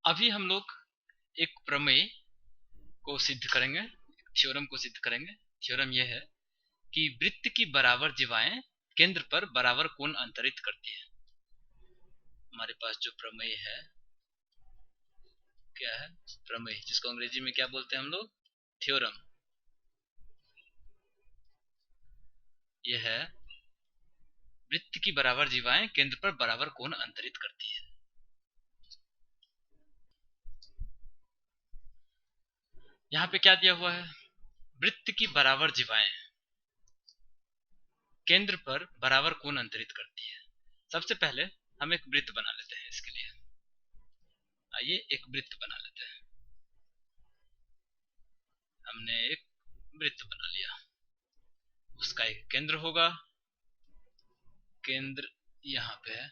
अभी हम लोग एक प्रमेय को सिद्ध करेंगे, थ्योरम को सिद्ध करेंगे। थ्योरम यह है कि वृत्त की बराबर जीवाएं केंद्र पर बराबर कोण अंतरित करती है। हमारे पास जो प्रमेय है क्या है? प्रमेय, जिसको अंग्रेजी में क्या बोलते हैं हम लोग? थ्योरम। यह है वृत्त की बराबर जीवाएं केंद्र पर बराबर कोण अंतरित करती है। यहाँ पे क्या दिया हुआ है? वृत्त की बराबर जीवाएं केंद्र पर बराबर कोण अंतरित करती है। सबसे पहले हम एक वृत्त बना लेते हैं। इसके लिए आइए एक वृत्त बना लेते हैं। हमने एक वृत्त बना लिया, उसका एक केंद्र होगा। केंद्र यहाँ पे है,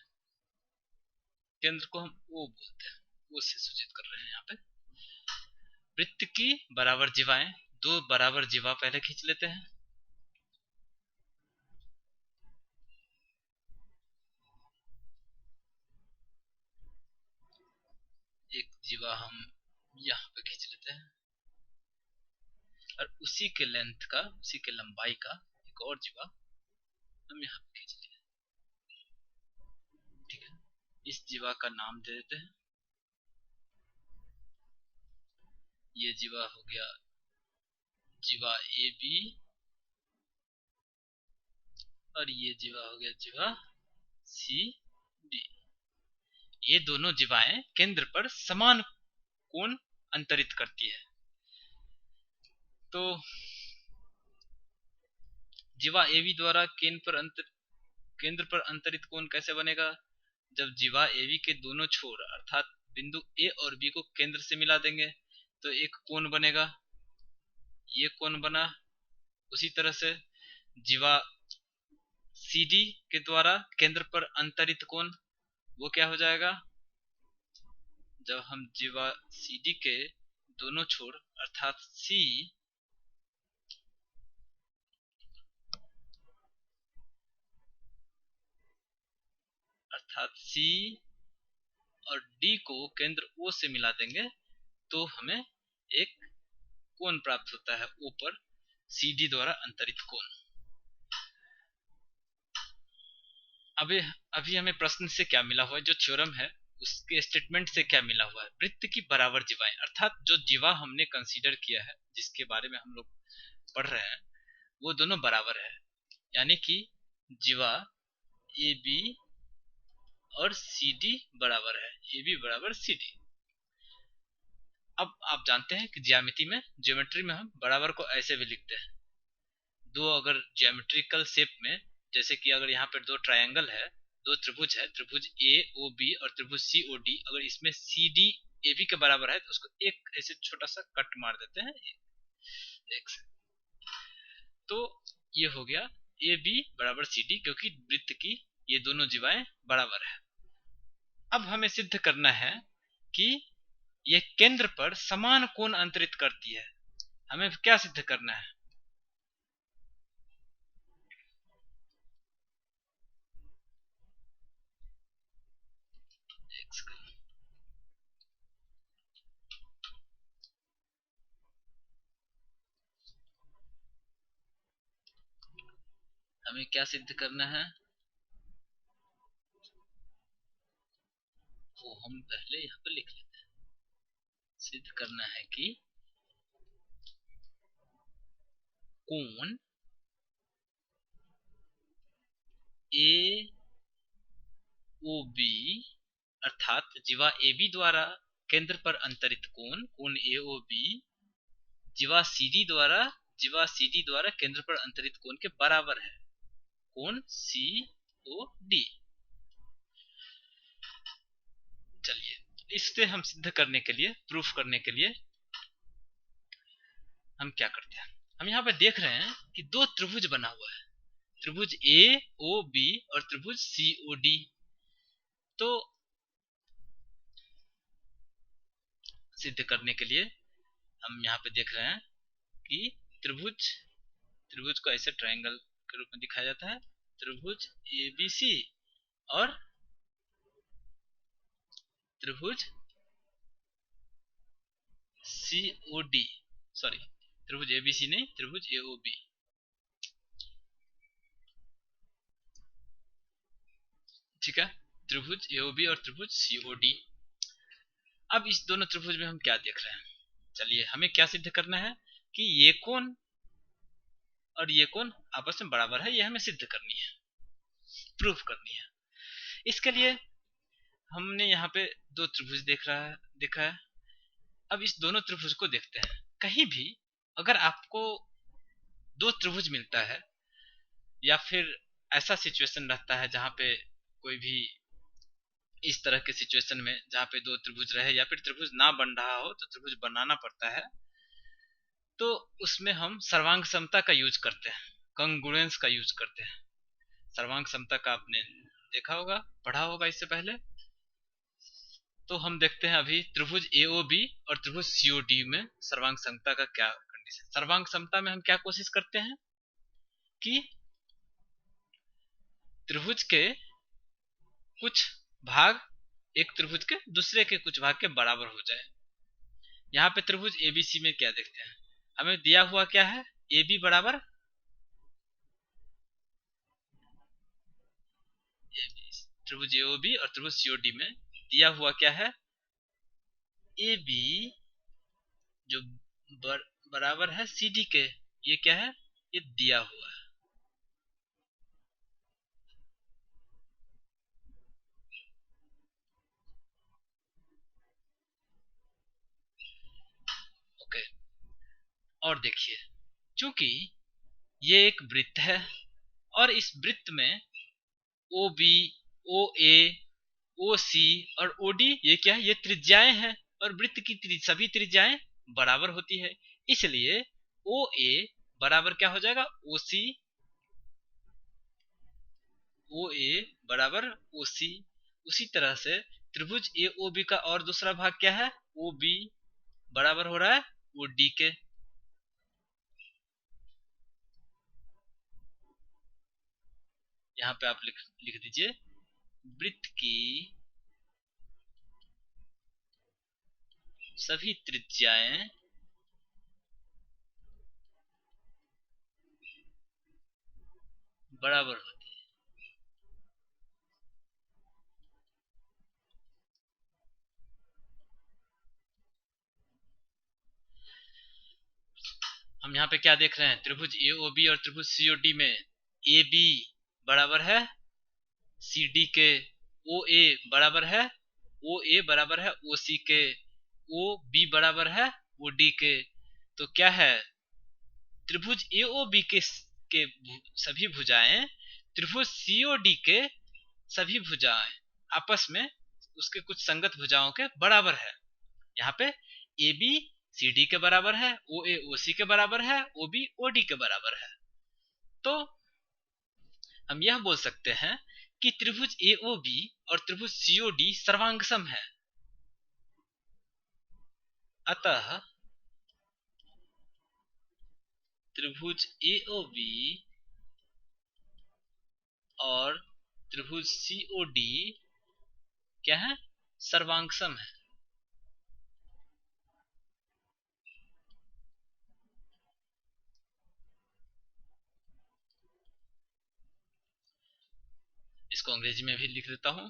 केंद्र को हम O बोलते हैं, O से सूचित कर रहे हैं। यहाँ पे वृत्त की बराबर जीवाएं, दो बराबर जीवा पहले खींच लेते हैं। एक जीवा हम यहाँ पे खींच लेते हैं और उसी के लेंथ का, उसी के लंबाई का एक और जीवा हम यहाँ पे खींच लिए। ठीक है, इस जीवा का नाम दे देते हैं। ये जीवा हो गया जीवा ए बी और ये जीवा हो गया जीवा सी डी। ये दोनों जीवाएं केंद्र पर समान कोण अंतरित करती है। तो जीवा ए बी द्वारा केंद्र पर अंतरित कोण कैसे बनेगा? जब जीवा ए बी के दोनों छोर अर्थात बिंदु ए और बी को केंद्र से मिला देंगे तो एक कोण बनेगा। ये कोण बना। उसी तरह से जीवा सी डी के द्वारा केंद्र पर अंतरित कोण वो क्या हो जाएगा? जब हम जीवा सी डी के दोनों छोर अर्थात सी और डी को केंद्र O से मिला देंगे तो हमें एक कोण प्राप्त होता है, O पर सी डी द्वारा अंतरित कोण। अभी हमें प्रश्न से क्या मिला हुआ है? जो थ्योरम है उसके स्टेटमेंट से क्या मिला हुआ है? वृत्त की बराबर जीवाएं अर्थात जो जीवा हमने कंसीडर किया है, जिसके बारे में हम लोग पढ़ रहे हैं, वो दोनों बराबर है। यानी कि जीवा ए बी और सी डी बराबर है, ए बी बराबर सी डी। अब आप जानते हैं कि ज्योमेट्री में हम बराबर को ऐसे भी लिखते हैं। दो अगर ज्योमेट्रिकल शेप में, जैसे कि अगर यहाँ पर दो ट्रायंगल है, दो त्रिभुज है, त्रिभुज ए ओ बी और त्रिभुज सी ओ डी, अगर इसमें सी डी ए बी के बराबर है तो उसको एक ऐसे छोटा सा कट मार देते हैं एक से। तो ये हो गया ए बी बराबर सी डी, क्योंकि वृत्त की ये दोनों जीवाएं बराबर है। अब हमें सिद्ध करना है कि ये केंद्र पर समान कोण अंतरित करती है। हमें क्या सिद्ध करना है? हमें क्या सिद्ध करना है? वो हम पहले यहाँ पर लिख लेते हैं। सिद्ध करना है कि कोण ए ओ बी अर्थात जीवा ए बी द्वारा केंद्र पर अंतरित कोण ए ओ बी जीवा सी डी द्वारा केंद्र पर अंतरित कोण के बराबर है, कोण सी ओ डी। चलिए इससे हम सिद्ध करने के लिए, प्रूफ करने के लिए हम क्या करते हैं? हम यहाँ पे देख रहे हैं कि दो त्रिभुज बना हुआ है, त्रिभुज ए ओ बी और त्रिभुज सी ओ डी। तो सिद्ध करने के लिए हम यहाँ पे देख रहे हैं कि त्रिभुज को ऐसे ट्रायंगल के रूप में दिखाया जाता है, त्रिभुज ए बी सी और त्रिभुज सी ओ डी, सॉरी त्रिभुज एबीसी नहीं, त्रिभुज एओबी। ठीक है, त्रिभुज एओबी और त्रिभुज सीओडी। अब इस दोनों त्रिभुज में हम क्या देख रहे हैं, चलिए हमें क्या सिद्ध करना है कि ये कोण और ये कोण आपस में बराबर है, ये हमें सिद्ध करनी है, प्रूफ करनी है। इसके लिए हमने यहाँ पे दो त्रिभुज देखा है। अब इस दोनों त्रिभुज को देखते हैं। कहीं भी अगर आपको दो त्रिभुज मिलता है या फिर ऐसा सिचुएशन रहता है जहाँ पे कोई भी इस तरह के सिचुएशन में जहाँ पे दो त्रिभुज रहे या फिर त्रिभुज ना बन रहा हो तो त्रिभुज बनाना पड़ता है, तो उसमें हम सर्वांग समता का यूज करते हैं, कंग्रुएंस का यूज करते हैं। सर्वांग समता का आपने देखा होगा, पढ़ा होगा इससे पहले। तो हम देखते हैं अभी त्रिभुज एओबी और त्रिभुज सीओडी में सर्वांग समता का क्या कंडीशन। सर्वांग समता में हम क्या कोशिश करते हैं कि त्रिभुज के कुछ भाग एक त्रिभुज के दूसरे के कुछ भाग के बराबर हो जाए। यहाँ पे त्रिभुज एबीसी में क्या देखते हैं, हमें दिया हुआ क्या है, ए बी बराबर त्रिभुज एओबी और त्रिभुज सीओडी में दिया हुआ क्या है, ए बी जो बराबर है सी डी के। ये क्या है, ये दिया हुआ है। ओके, और देखिए चूंकि ये एक वृत्त है और इस वृत्त में ओ बी, ओ ए, ओ सी और ओ डी ये क्या है, ये त्रिज्याएं हैं और वृत्त की सभी त्रिज्याएं बराबर होती है। इसलिए ओ ए बराबर क्या हो जाएगा, ओ सी, ओ ए बराबर ओ सी। उसी तरह से त्रिभुज ए ओ बी का और दूसरा भाग क्या है, ओ बी बराबर हो रहा है ओ डी के। यहाँ पे आप लिख दीजिए वृत्त की सभी त्रिज्याएं बराबर होती है। हम यहाँ पे क्या देख रहे हैं, त्रिभुज एओबी और त्रिभुज सीओडी में ए बी बराबर है सी डी के, ओ ए बराबर है ओ ए बराबर है ओ सी के, ओ बी बराबर है ओ डी के। तो क्या है, त्रिभुज एओबी के सभी भुजाएं त्रिभुज सीओडी के सभी भुजाएं आपस में उसके कुछ संगत भुजाओं के बराबर है। यहाँ पे ए बी सी डी के बराबर है, ओ ए ओ सी के बराबर है, ओ बी ओ डी के बराबर है। तो हम यह बोल सकते हैं कि त्रिभुज एओबी और त्रिभुज सीओडी सर्वांगसम है। अतः त्रिभुज एओबी और त्रिभुज सीओडी क्या है, सर्वांगसम है। इसको अंग्रेजी में भी लिख देता हूं,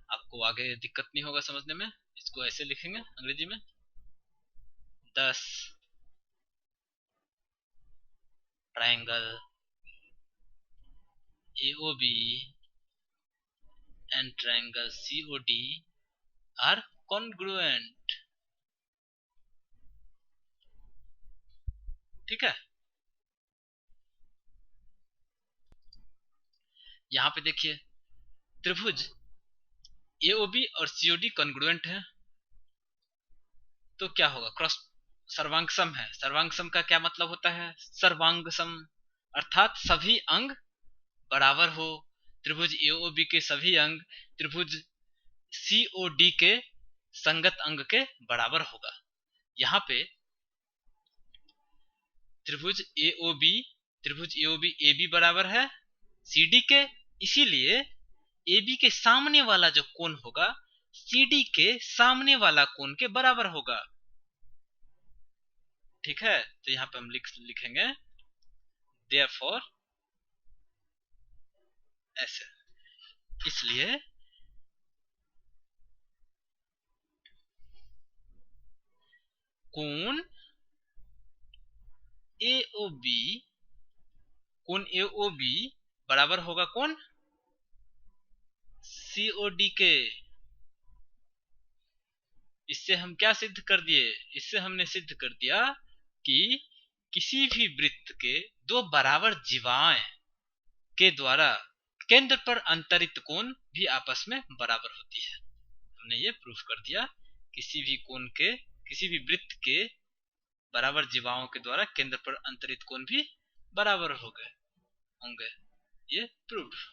आपको आगे दिक्कत नहीं होगा समझने में। इसको ऐसे लिखेंगे अंग्रेजी में, 10 triangle AOB and triangle COD are congruent। ठीक है, यहाँ पे देखिए त्रिभुज AOB और COD कॉन्ग्रुएंट है, तो क्या होगा, क्रॉस सर्वांगसम है। सर्वांगसम का क्या मतलब होता है, सर्वांगसम अर्थात सभी अंग बराबर हो। त्रिभुज AOB के सभी अंग त्रिभुज COD के संगत अंग के बराबर होगा। यहाँ पे त्रिभुज AOB AB बराबर है CD के, इसीलिए AB के सामने वाला जो कोण होगा CD के सामने वाला कोण के बराबर होगा। ठीक है, तो यहाँ पे हम लिखेंगे therefore ऐसे, इसलिए कोण AOB, कोण AOB बराबर होगा कौन, COD के। इससे हम क्या सिद्ध कर दिए, इससे हमने सिद्ध कर दिया कि किसी भी वृत्त के दो बराबर जीवाएं के द्वारा केंद्र पर अंतरित कोण भी आपस में बराबर होती है। हमने ये प्रूफ कर दिया, किसी भी कोण के, किसी भी वृत्त के बराबर जीवाओं के द्वारा केंद्र पर अंतरित कोण भी बराबर हो गए होंगे, ये प्रूफ।